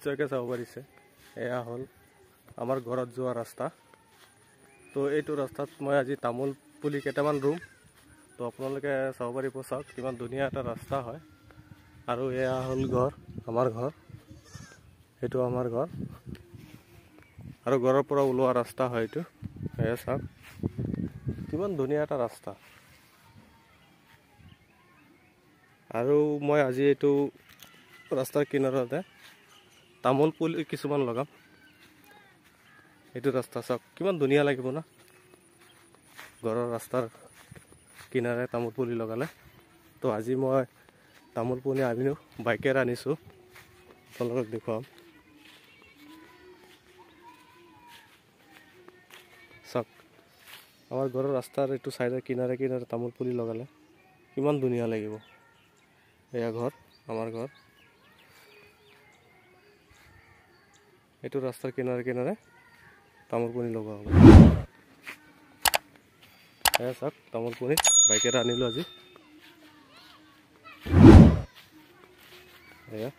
নিশ্চয়কৈ চাব পাৰিছে এয়া হ'ল আমাৰ ঘৰত যোৱা ৰাস্তা। তো এইটো ৰাস্তাত মই আজি তামোল পুলি কেইটামান ৰুম। তো আপোনালোকে চাব পাৰিব, চাওক কিমান ধুনীয়া এটা ৰাস্তা হয়। আৰু এয়া হ'ল ঘৰ, আমাৰ ঘৰ, এইটো আমাৰ ঘৰ আৰু ঘৰৰ পৰা ওলোৱা ৰাস্তা হয় এইটো। এয়া চাওক কিমান ধুনীয়া এটা ৰাস্তা। আৰু মই আজি এইটো ৰাস্তাৰ কিনাৰতে তামোল পুলি কিছুমান লগাম। এইটো ৰাস্তা চাওক কিমান ধুনীয়া লাগিব না, ঘৰৰ ৰাস্তাৰ কিনাৰে তামোল পুলি লগালে। তো আজি মই তামোল পুলি আনিলোঁ, বাইকেৰে আনিছোঁ, আপোনালোকক দেখুৱাম। চাওক আমাৰ ঘৰৰ ৰাস্তাৰ এইটো চাইডৰ কিনাৰে কিনাৰে তামোল পুলি লগালে কিমান ধুনীয়া লাগিব। এয়া ঘৰ, আমাৰ ঘৰ, এইটো ৰাস্তাৰ কিনাৰে কিনাৰে তামোল পুলি লগোৱা হ'ব। এয়া চাওক তামোল পুলি বাইকেৰে আনিলোঁ আজি। এয়া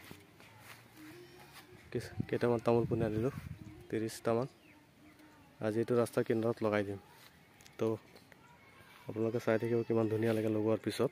কেইটামান তামোল পুলি আনিলোঁ, 30টামান। আজি এইটো ৰাস্তাৰ কিনাৰত লগাই দিম। তো আপোনালোকে চাই থাকিব কিমান ধুনীয়া লাগে লগোৱাৰ পিছত।